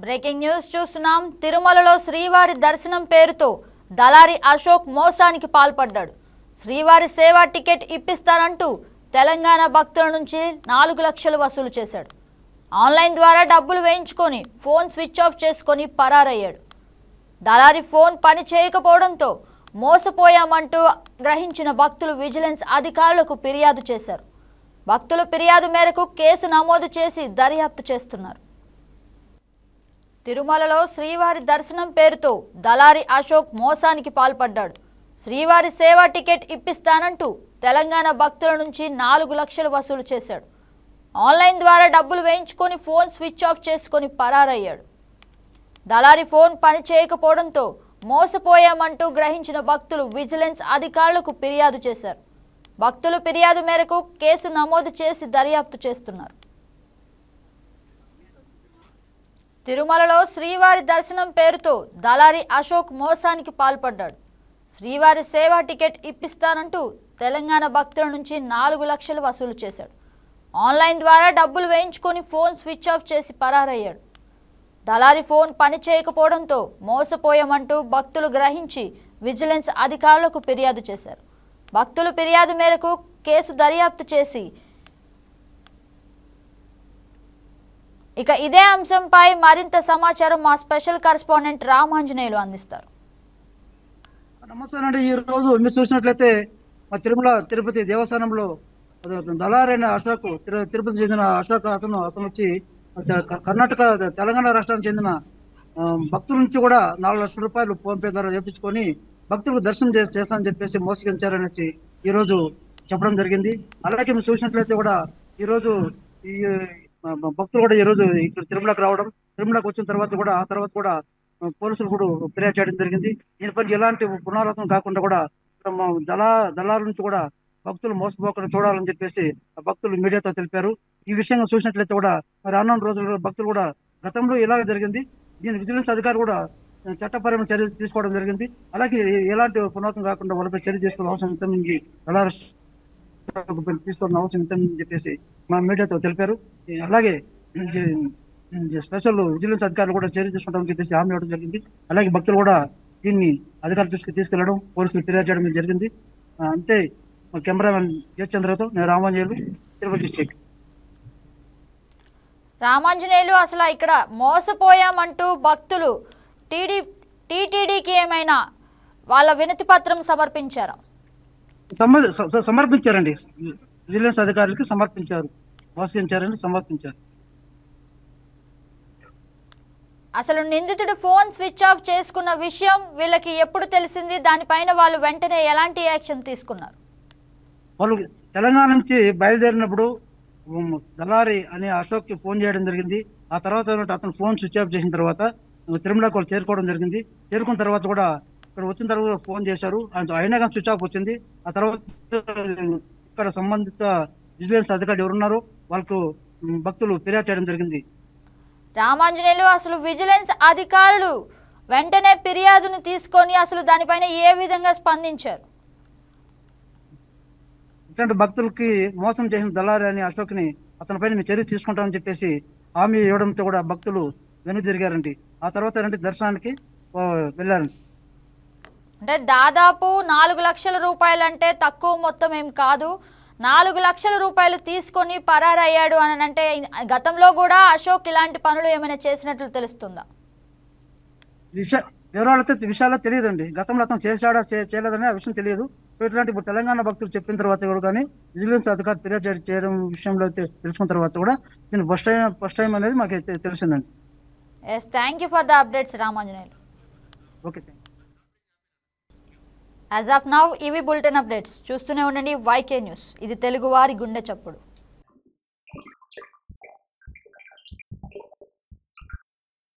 Breaking news చూస్తున్నాం. తిరుమలలో శ్రీవారి దర్శనం పేరుతో దళారి అశోక్ మోసానికి పాల్పడ్డాడు. శ్రీవారి సేవా టికెట్ ఇప్పిస్తానంటూ తెలంగాణ భక్తుల నుంచి 4 లక్షలు వసూలు చేశాడు. ఆన్లైన్ ద్వారా డబ్బులు వేయించుకొని ఫోన్ స్విచ్ ఆఫ్ చేసుకొని పరారయ్యాడు. దళారి ఫోన్ పని చేయకపోవడంతో మోసపోయామంటూ గ్రహించిన భక్తులు విజిలెన్స్ అధికారులకు ఫిర్యాదు చేశారు. భక్తుల ఫిర్యాదు మేరకు కేసు నమోదు చేసి దర్యాప్తు చేస్తున్నారు. తిరుమలలో శ్రీవారి దర్శనం పేరుతో దళారి అశోక్ మోసానికి పాల్పడ్డాడు. శ్రీవారి సేవా టికెట్ ఇప్పిస్తానంటూ తెలంగాణ భక్తుల నుంచి 4 లక్షలు వసూలు చేశాడు. ఆన్లైన్ ద్వారా డబ్బులు వేయించుకొని ఫోన్ స్విచ్ ఆఫ్ చేసుకొని పరారయ్యాడు. దళారి ఫోన్ పని చేయకపోవడంతో మోసపోయామంటూ గ్రహించిన భక్తులు విజిలెన్స్ అధికారులకు ఫిర్యాదు చేశారు. భక్తుల ఫిర్యాదు మేరకు కేసు నమోదు చేసి దర్యాప్తు చేస్తున్నారు. తిరుమలలో శ్రీవారి దర్శనం పేరుతో దళారి అశోక్ మోసానికి పాల్పడ్డాడు. శ్రీవారి సేవా టికెట్ ఇప్పిస్తానంటూ తెలంగాణ భక్తుల నుంచి 4 లక్షలు వసూలు చేశాడు. ఆన్లైన్ ద్వారా డబ్బులు వేయించుకొని ఫోన్ స్విచ్ ఆఫ్ చేసి పరారయ్యాడు. దళారి ఫోన్ పని చేయకపోవడంతో మోసపోయామంటూ భక్తులు గ్రహించి విజిలెన్స్ అధికారులకు ఫిర్యాదు చేశారు. భక్తుల ఫిర్యాదు మేరకు కేసు దర్యాప్తు చేసి ఇదే అంశంపై మరింత సమాచారం మా స్పెషల్ కరెస్పాండెంట్ రామాంజనేయులు అందిస్తారు. నమస్తే అండి. ఈ రోజు మీరు చూసినట్లయితే మా తిరుపతి దేవస్థానంలో దళారి అయిన అశోక్, తిరుపతి చెందిన అశోక్ అతను వచ్చి కర్ణాటక తెలంగాణ రాష్ట్రానికి చెందిన భక్తుల నుంచి కూడా 4 లక్షల రూపాయలు ఫోన్ పే ద్వారా చేపించుకొని భక్తులకు దర్శనం చేస్తానని చెప్పేసి మోసగించారనేసి ఈ రోజు చెప్పడం జరిగింది. అలాగే మీరు చూసినట్లయితే కూడా ఈ రోజు ఈ భక్తులు కూడా ఈ రోజు ఇక్కడ తిరుమలకు రావడం, తిరుమలకు వచ్చిన తర్వాత కూడా ఆ తర్వాత కూడా పోలీసులు కూడా ఫిర్యాదు చేయడం జరిగింది. దీనిపై ఎలాంటి పునరావృతం కాకుండా కూడా దళాల నుంచి కూడా భక్తులు మోసపోకుండా చూడాలని చెప్పేసి భక్తులు మీడియాతో తెలిపారు. ఈ విషయంగా చూసినట్లయితే కూడా రానున్న రోజుల్లో భక్తులు కూడా గతంలో ఇలాగే జరిగింది. దీని విజిలెన్స్ అధికారులు కూడా చట్టపరమైన చర్య తీసుకోవడం జరిగింది. అలాగే ఎలాంటి పునరావృతం కాకుండా వాళ్ళపై చర్య తీసుకోవడం అవసరం ఇంతమంది దళారు తీసుకోవాల్సిన అవసరం ఇంతని చెప్పేసి మా మీడియాతో తెలిపారు. అలాగే స్పెషల్ విజిలెన్స్ అధికారులు కూడా చర్య తీసుకుంటామని చెప్పేసి హామీ ఇవ్వడం జరిగింది. అలాగే భక్తులు కూడా దీన్ని అధికారుల దృష్టికి తీసుకెళ్లడం, పోలీసులు ఫిర్యాదు చేయడం జరిగింది. అంటే కెమెరామెన్ ఎస్ చంద్రతో నేను రామాంజనేయులు, తిరుపతి డిస్ట్రిక్ట్. రామాంజనేయులు, అసలు ఇక్కడ మోసపోయామంటూ భక్తులు టీటీడీకి ఏమైనా వాళ్ళ వినతి పత్రం సమర్పించారా? సమర్పించారండి. విజిలెన్స్ అధికారులకి సమర్పించారు. మోసగించారని సమర్పించారు. అసలు నిందితుడు ఫోన్ స్విచ్ ఆఫ్ చేసుకున్న విషయం వీళ్ళకి ఎప్పుడు తెలిసింది? దానిపైన వాళ్ళు వెంటనే ఎలాంటి యాక్షన్ తీసుకున్నారు? వాళ్ళు తెలంగాణ నుంచి బయలుదేరినప్పుడు దళారి అనే అశోక్కి ఫోన్ చేయడం జరిగింది. ఆ తర్వాత అతను ఫోన్ స్విచ్ ఆఫ్ చేసిన తర్వాత తిరుమలకు వాళ్ళు చేరుకోవడం జరిగింది. చేరుకున్న తర్వాత కూడా ఇక్కడ వచ్చిన తర్వాత ఫోన్ చేశారు. అయినా కానీ స్విచ్ ఆఫ్ వచ్చింది. ఆ తర్వాత ఇక్కడ సంబంధిత విజిలెన్స్ అధికారులు ఎవరున్నారో వాళ్ళకు భక్తులు ఫిర్యాదు చేయడం జరిగింది. రామాంజనేయులు, అసలు విజిలెన్స్ అధికారులు వెంటనే ఫిర్యాదును తీసుకొని అసలు దానిపైన ఏ విధంగా స్పందించారు? ఇట్లాంటి భక్తులకి మోసం చేసిన దళారి అని అశోక్ని అతనిపైన మేము చర్య తీసుకుంటామని చెప్పేసి హామీ ఇవ్వడంతో కూడా భక్తులు వెనుక తిరిగారండి. ఆ తర్వాత దర్శనానికి వెళ్ళారండి. అంటే దాదాపు 4 లక్షల రూపాయలు అంటే తక్కువ మొత్తం ఏం కాదు. 4 లక్షల రూపాయలు తీసుకొని పరారయ్యాడు అని అంటే గతంలో కూడా అశోక్ ఇలాంటి పనులు ఏమైనా చేసినట్లు తెలుస్తుందా? విషయాలు తెలియదండి. గతంలో అతను చేశాడా చేయలేదనే విషయం తెలియదు. ఇట్లాంటి ఇప్పుడు తెలంగాణ భక్తులు చెప్పిన తర్వాత కూడా కానీ విజిలెన్స్ అధికారులు ఫిర్యాదు చేయడం విషయంలో అయితే తెలుసుకున్న తర్వాత కూడా దీని ఫస్ట్ టైం అనేది మాకు తెలిసిందండి. Yes, thank you for the updates Ramanjaneyulu. Okay, thank you. As of now ఇవి బులెటిన్ అప్డేట్స్. చూస్తూనే ఉండండి YK న్యూస్. ఇది తెలుగువారి గుండె చప్పుడు.